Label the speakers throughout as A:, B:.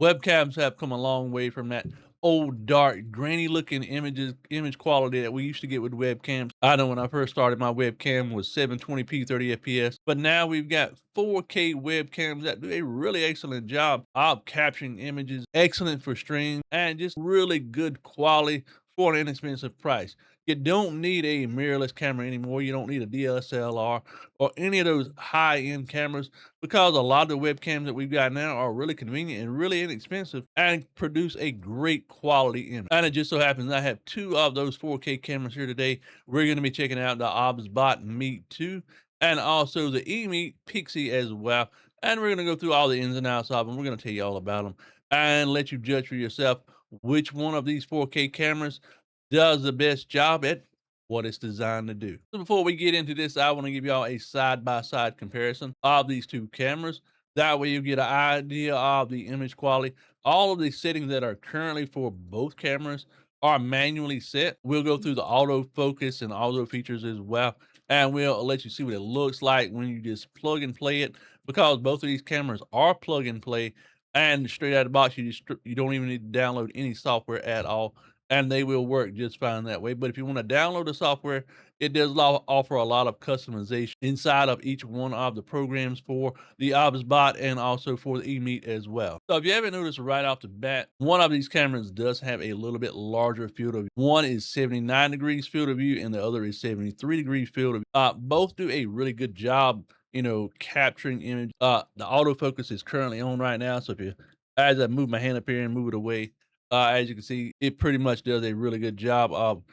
A: Webcams have come a long way from that old dark grainy looking image quality that we used to get with webcams. I know when I first started, my webcam was 720p 30 fps, but now we've got 4K webcams that do a really excellent job of capturing images, excellent for streams, and just really good quality for an inexpensive price. You don't need a mirrorless camera anymore. You don't need a DSLR or any of those high-end cameras, because a lot of the webcams that we've got now are really convenient and really inexpensive and produce a great quality image. And it just so happens I have two of those 4K cameras here today. We're going to be checking out the OBSBOT Meet 2 and also the EMEET Pixy as well. And we're going to go through all the ins and outs of them. We're going to tell you all about them and let you judge for yourself which one of these 4K cameras does the best job at what it's designed to do. So before we get into this, I want to give y'all a side-by-side comparison of these two cameras. That way you get an idea of the image quality. All of the settings that are currently for both cameras are manually set. We'll go through the autofocus and auto features as well, and we'll let you see what it looks like when you just plug and play it, because both of these cameras are plug and play, and straight out of the box, you don't even need to download any software at all, and they will work just fine that way. But if you want to download the software, it does offer a lot of customization inside of each one of the programs for the OBSBOT and also for the eMeet as well. So if you haven't noticed right off the bat, one of these cameras does have a little bit larger field of view. One is 79 degrees field of view and the other is 73 degrees field of view. Both do a really good job, capturing image. The autofocus is currently on right now. So as I move my hand up here and move it away, as you can see, it pretty much does a really good job of,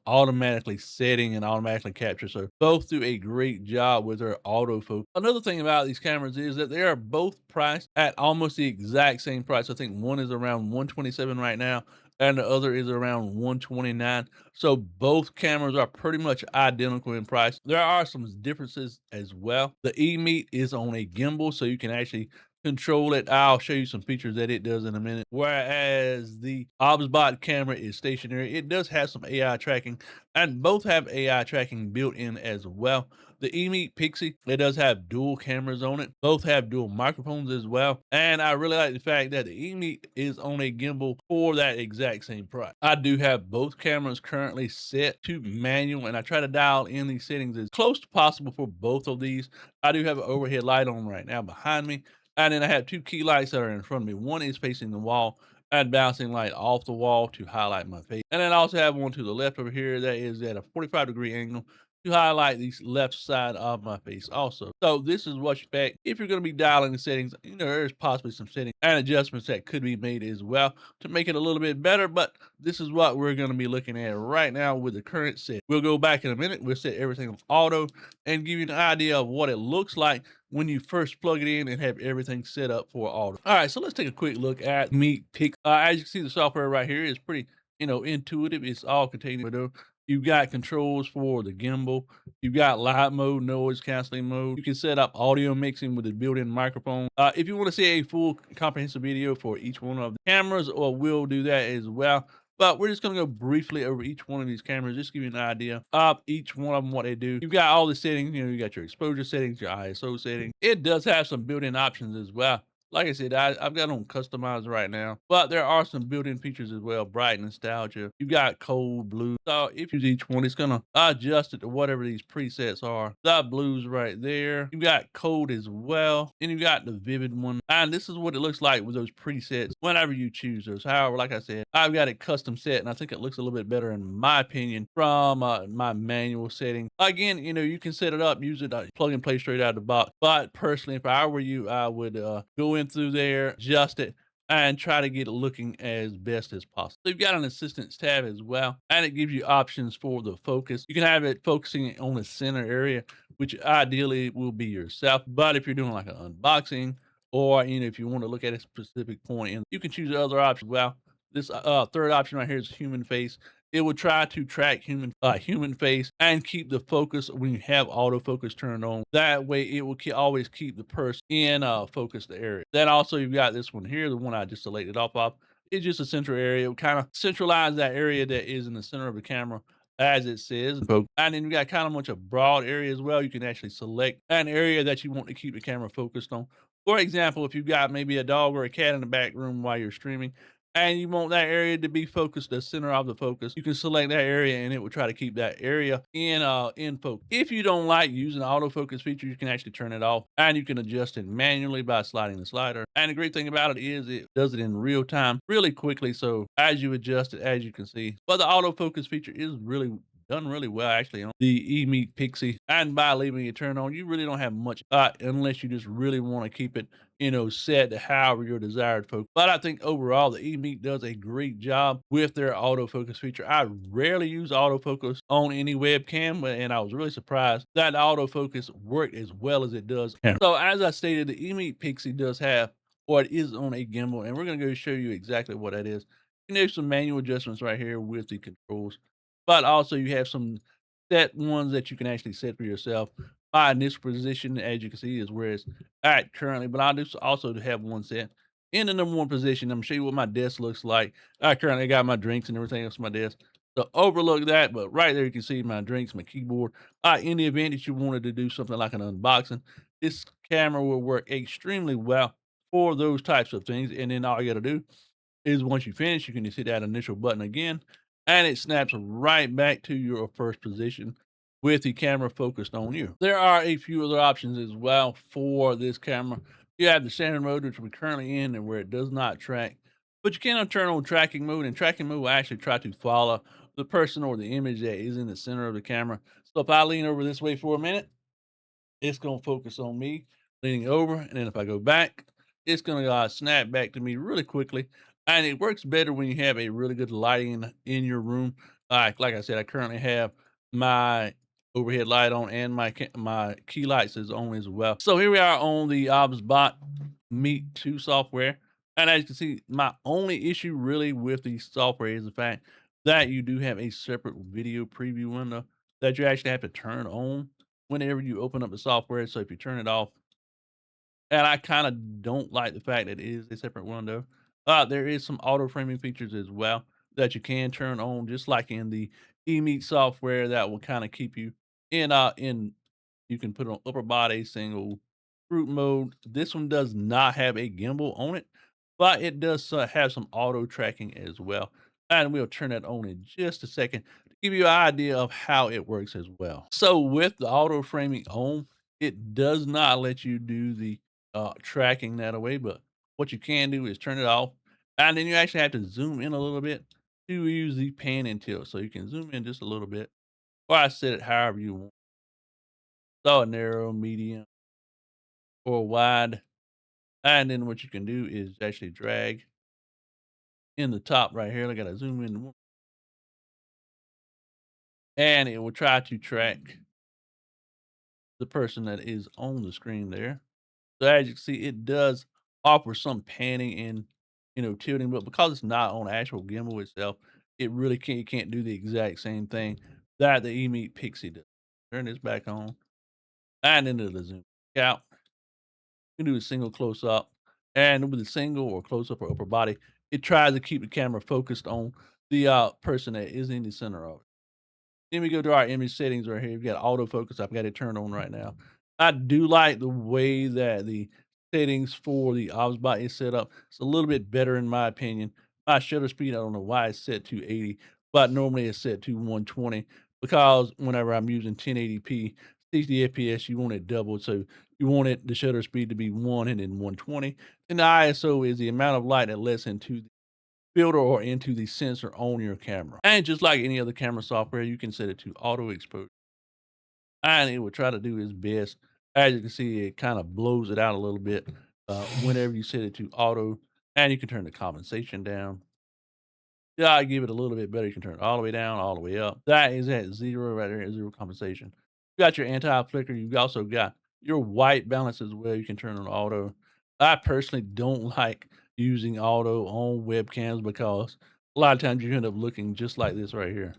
A: automatically setting and automatically capture. So both do a great job with their autofocus. Another thing about these cameras is that they are both priced at almost the exact same price. I think one is around 127 right now and the other is around 129. So both cameras are pretty much identical in price. There are some differences as well. The eMeet is on a gimbal, so you can actually control it. I'll show you some features that it does in a minute. Whereas the OBSBOT camera is stationary. It does have some AI tracking, and both have AI tracking built in as well. The eMeet Pixy, it does have dual cameras on it. Both have dual microphones as well. And I really like the fact that the eMeet is on a gimbal for that exact same price. I do have both cameras currently set to manual, and I try to dial in these settings as close to possible for both of these. I do have an overhead light on right now behind me, and then I have two key lights that are in front of me. One is facing the wall and bouncing light off the wall to highlight my face. And then I also have one to the left over here that is at a 45-degree angle to highlight the left side of my face also. So this is what you expect if you're going to be dialing the settings. There's possibly some settings and adjustments that could be made as well to make it a little bit better, but this is what we're going to be looking at right now with the current set. We'll go back in a minute. We'll set everything on auto and give you an idea of what it looks like when you first plug it in and have everything set up for auto. All right, so let's take a quick look at Meet Pick. As you can see, the software right here is pretty, intuitive. It's all contained within. You've got controls for the gimbal. You've got light mode, noise canceling mode. You can set up audio mixing with the built-in microphone. If you want to see a full comprehensive video for each one of the cameras, or we'll do that as well. But we're just going to go briefly over each one of these cameras, just to give you an idea of each one of them, what they do. You've got all the settings, you got your exposure settings, your ISO settings. It does have some built-in options as well. Like I said, I've got on customized right now, but there are some built-in features as well. Bright nostalgia. You got cold blue. So if you use each one, it's gonna adjust it to whatever these presets are. The blues right there. You got cold as well, and you got the vivid one. And this is what it looks like with those presets whenever you choose those. However, like I said, I've got it custom set, and I think it looks a little bit better in my opinion from my manual setting. Again, you can set it up, use it, plug and play straight out of the box. But personally, if I were you, I would go in through there, adjust it, and try to get it looking as best as possible. So you've got an assistance tab as well, and it gives you options for the focus. You can have it focusing on the center area, which ideally will be yourself. But if you're doing like an unboxing, or if you want to look at a specific point, and you can choose other options. Well, this third option right here is human face. It will try to track human face and keep the focus when you have autofocus turned on. That way, it will always keep the person in focused area. Then also, you've got this one here, the one I just selected off of. It's just a central area. It will kind of centralize that area that is in the center of the camera, as it says. And then you got kind of much a broad area as well. You can actually select an area that you want to keep the camera focused on. For example, if you've got maybe a dog or a cat in the back room while you're streaming and you want that area to be focused, the center of the focus, you can select that area and it will try to keep that area in focus. If you don't like using the autofocus feature, you can actually turn it off and you can adjust it manually by sliding the slider. And the great thing about it is it does it in real time really quickly. So as you adjust it, as you can see, but the autofocus feature is really done really well actually on the EMEET Pixy. And by leaving it turned on, you really don't have much unless you just really want to keep it, set to however your desired focus. But I think overall the EMEET does a great job with their autofocus feature. I rarely use autofocus on any webcam, and I was really surprised that the autofocus worked as well as it does. Yeah. So as I stated, the EMEET Pixy does have what is on a gimbal, and we're going to go show you exactly what that is. You can do some manual adjustments right here with the controls, but also you have some set ones that you can actually set for yourself. My initial position, as you can see, is where it's at currently, but I do also have one set in the number one position. I'm gonna show you what my desk looks like. I currently got my drinks and everything else on my desk. So overlook that, but right there you can see my drinks, my keyboard. In the event that you wanted to do something like an unboxing, this camera will work extremely well for those types of things. And then all you got to do is once you finish, you can just hit that initial button again, and it snaps right back to your first position with the camera focused on you. There are a few other options as well for this camera. You have the standard mode, which we're currently in, and where it does not track, but you can turn on tracking mode, and tracking mode will actually try to follow the person or the image that is in the center of the camera. So if I lean over this way for a minute, it's gonna focus on me leaning over, and then if I go back, it's gonna snap back to me really quickly. And it works better when you have a really good lighting in your room. Like I said, I currently have my overhead light on and my key lights is on as well. So here we are on the OBSBOT Meet 2 software. And as you can see, my only issue really with the software is the fact that you do have a separate video preview window that you actually have to turn on whenever you open up the software. So if you turn it off, and I kind of don't like the fact that it is a separate window. There is some auto framing features as well that you can turn on, just like in the eMeet software, that will kind of keep you in. You can put it on upper body, single, group mode. This one does not have a gimbal on it, but it does have some auto tracking as well. And we'll turn that on in just a second to give you an idea of how it works as well. So with the auto framing on, it does not let you do the tracking that away, but what you can do is turn it off, and then you actually have to zoom in a little bit to use the pan and tilt. So you can zoom in just a little bit, or I set it however you want. So narrow, medium, or wide. And then what you can do is actually drag in the top right here. I gotta zoom in more, and it will try to track the person that is on the screen there. So as you can see, it does offer some panning and tilting, but because it's not on actual gimbal itself, it really can't do the exact same thing that the eMeet Pixy does. Turn this back on and into the zoom out. You can do a single close up, and with a single or close up or upper body, it tries to keep the camera focused on the person that is in the center of it. Then we go to our image settings right here. We've got autofocus. I've got it turned on right now. I do like the way that the settings for the OBSBOT is set up. It's a little bit better in my opinion. My shutter speed, I don't know why it's set to 80, but normally it's set to 120 because whenever I'm using 1080p, 60 FPS, you want it doubled. So you want the shutter speed to be 1 and then 120. And the ISO is the amount of light that lets into filter or into the sensor on your camera. And just like any other camera software, you can set it to auto exposure. And it will try to do its best. As you can see, it kind of blows it out a little bit whenever you set it to auto. And you can turn the compensation down. Yeah, I give it a little bit better. You can turn it all the way down, all the way up. That is at zero right there, at zero compensation. You got your anti-flicker. You've also got your white balance as well. You can turn on auto. I personally don't like using auto on webcams because a lot of times you end up looking just like this right here.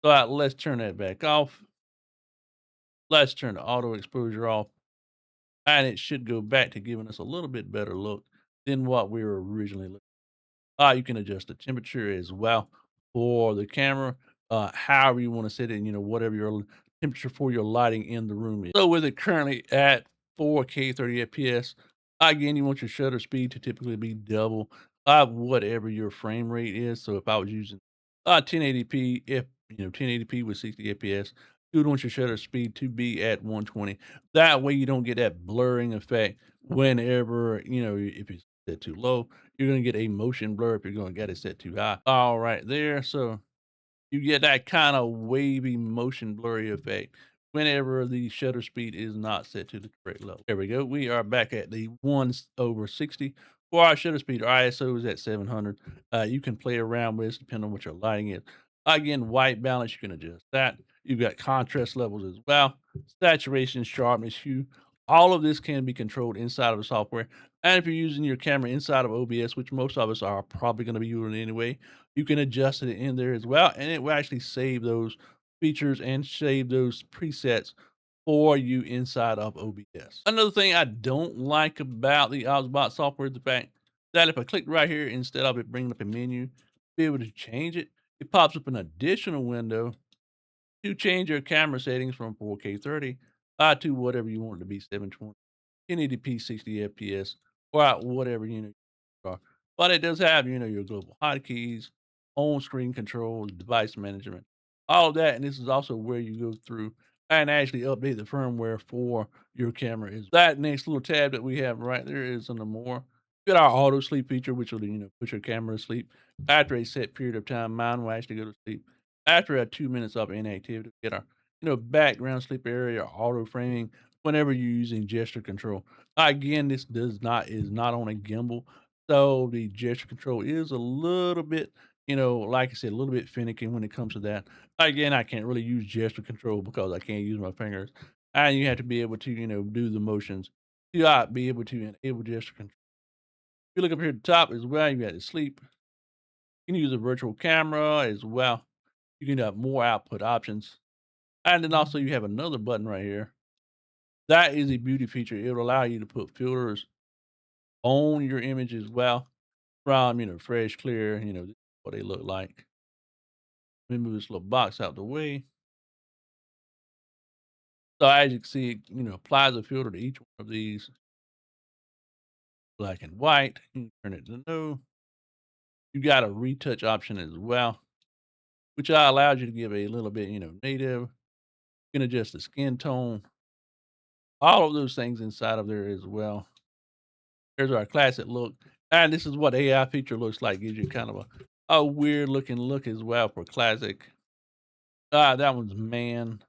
A: So let's turn that back off. Let's turn the auto exposure off. And it should go back to giving us a little bit better look than what we were originally looking. You can adjust the temperature as well for the camera, however you want to set it, whatever your temperature for your lighting in the room is. So with it currently at 4K 30 FPS, Again, you want your shutter speed to typically be double whatever your frame rate is. So if I was using 1080p, if 1080p with 60 FPS, you would want your shutter speed to be at 120. That way you don't get that blurring effect whenever, if it's set too low, you're gonna get a motion blur if you're gonna get it set too high. All right there. So you get that kind of wavy motion blurry effect whenever the shutter speed is not set to the correct level. There we go. We are back at the 1/60 for our shutter speed. Our ISO is at 700. You can play around with this depending on what your lighting is. Again, white balance, you can adjust that. You've got contrast levels as well, saturation, sharpness, hue. All of this can be controlled inside of the software. And if you're using your camera inside of OBS, which most of us are probably going to be using anyway, you can adjust it in there as well, and it will actually save those features and save those presets for you inside of OBS. Another thing I don't like about the OBSBOT software is the fact that if I click right here, instead of it bringing up a menu, be able to change it, it pops up an additional window to change your camera settings from 4K 30 to whatever you want it to be, 720, 1080p 60 FPS, or whatever you are. But it does have, your global hotkeys, on-screen controls, device management, all of that. And this is also where you go through and actually update the firmware for your camera. Is that next little tab that we have right there is under more. We got our auto sleep feature, which will, put your camera to sleep after a set period of time. Mine will actually go to sleep after 2 minutes of inactivity. Get our, background sleep area, auto framing whenever you're using gesture control. Again, this is not on a gimbal, so the gesture control is a little bit, like I said, a little bit finicky when it comes to that. Again, I can't really use gesture control because I can't use my fingers, and you have to be able to, do the motions to be able to enable gesture control. If you look up here at the top as well, you got the sleep. You can use a virtual camera as well. You can have more output options, and then also you have another button right here. That is a beauty feature. It will allow you to put filters on your image as well from, fresh, clear, this is what they look like. Let me move this little box out the way. So as you can see, it, applies a filter to each one of these, black and white. You can turn it to no. You got a retouch option as well, which allows you to give a little bit, native. You can adjust the skin tone, all of those things inside of there as well. Here's our classic look. And this is what AI feature looks like. Gives you kind of a weird looking look as well for classic. That one's man.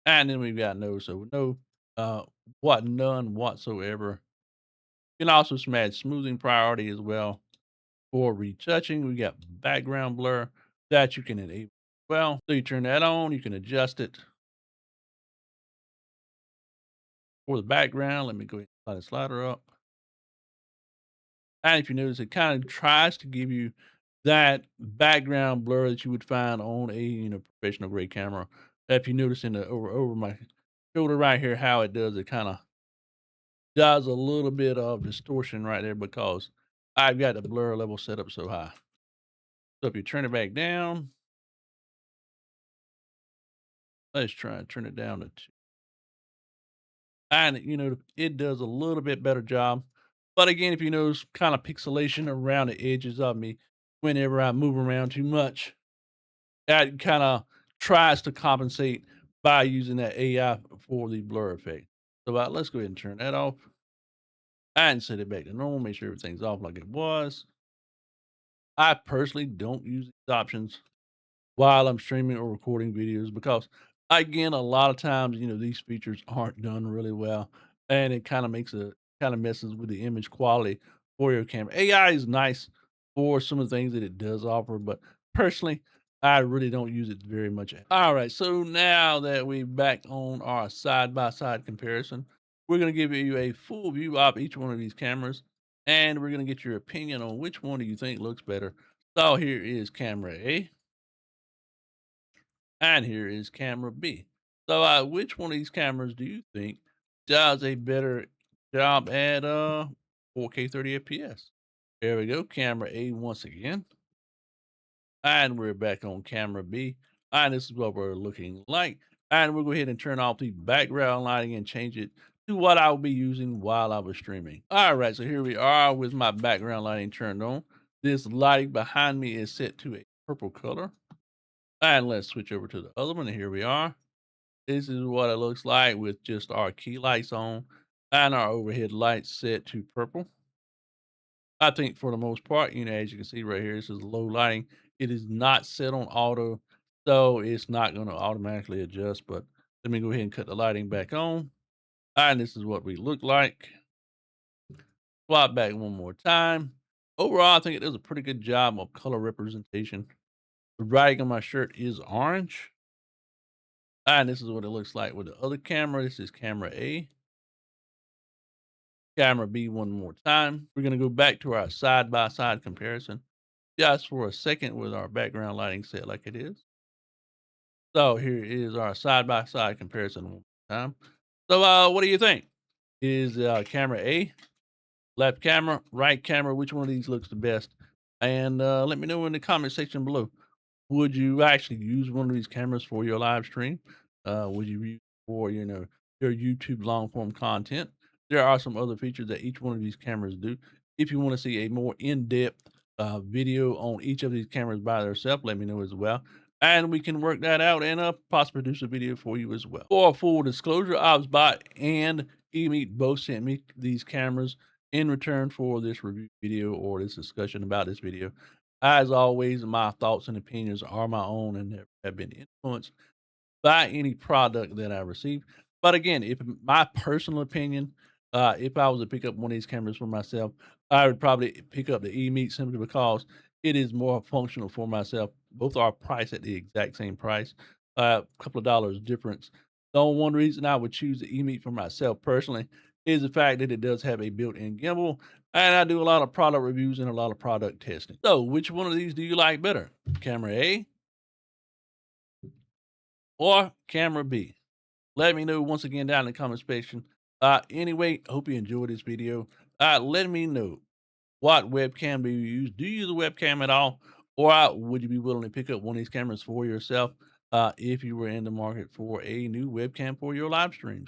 A: And then we've got no, so no, none whatsoever. You can also add smoothing priority as well for retouching. We got background blur that you can enable. Well, so you turn that on, you can adjust it for the background. Let me go ahead and slide the slider up. And if you notice, it kind of tries to give you that background blur that you would find on a professional grade camera. If you notice in the over my shoulder right here, how it does, it kind of does a little bit of distortion right there because I've got the blur level set up so high. So if you turn it back down, let's try and turn it down to 2. And it does a little bit better job. But again, if you notice kind of pixelation around the edges of me whenever I move around too much, that kind of tries to compensate by using that AI for the blur effect. So let's go ahead and turn that off and set it back to normal. Make sure everything's off like it was. I personally don't use these options while I'm streaming or recording videos because, again, a lot of times, these features aren't done really well, and it kind of messes with the image quality for your camera. AI is nice for some of the things that it does offer, but personally, I really don't use it very much. All right, so now that we're back on our side by side comparison, we're going to give you a full view of each one of these cameras, and we're going to get your opinion on which one do you think looks better. So here is camera A. And here is camera B. So, which one of these cameras do you think does a better job at 4K 30 FPS? There we go, camera A once again. And we're back on camera B. And this is what we're looking like. And we'll go ahead and turn off the background lighting and change it to what I'll be using while I was streaming. All right, so here we are with my background lighting turned on. This lighting behind me is set to a purple color. And let's switch over to the other one. And here we are. This is what it looks like with just our key lights on and our overhead lights set to purple. I think for the most part, as you can see right here, this is low lighting. It is not set on auto, so it's not going to automatically adjust. But let me go ahead and cut the lighting back on. And this is what we look like. Swap back one more time. Overall, I think it does a pretty good job of color representation. The writing on my shirt is orange. And this is what it looks like with the other camera. This is camera A. Camera B one more time. We're going to go back to our side-by-side comparison just for a second with our background lighting set like it is. So here is our side-by-side comparison one more time. So what do you think? Is camera A, left camera, right camera, which one of these looks the best? And let me know in the comment section below. Would you actually use one of these cameras for your live stream? Would you use for, your YouTube long form content? There are some other features that each one of these cameras do. If you want to see a more in-depth video on each of these cameras by themselves, let me know as well. And we can work that out and possibly produce a video for you as well. For full disclosure, OBSBOT and EMEET both sent me these cameras in return for this review video or this discussion about this video. As always, my thoughts and opinions are my own and have been influenced by any product that I receive. But again, if my personal opinion, if I was to pick up one of these cameras for myself, I would probably pick up the EMEET simply because it is more functional for myself. Both are priced at the exact same price, a couple of dollars difference. The one reason I would choose the EMEET for myself personally is the fact that it does have a built-in gimbal, and I do a lot of product reviews and a lot of product testing. So, which one of these do you like better? Camera A or camera B? Let me know once again down in the comment section. Anyway, hope you enjoyed this video. Let me know, what webcam do you use? Do you use a webcam at all? Or would you be willing to pick up one of these cameras for yourself if you were in the market for a new webcam for your live streams?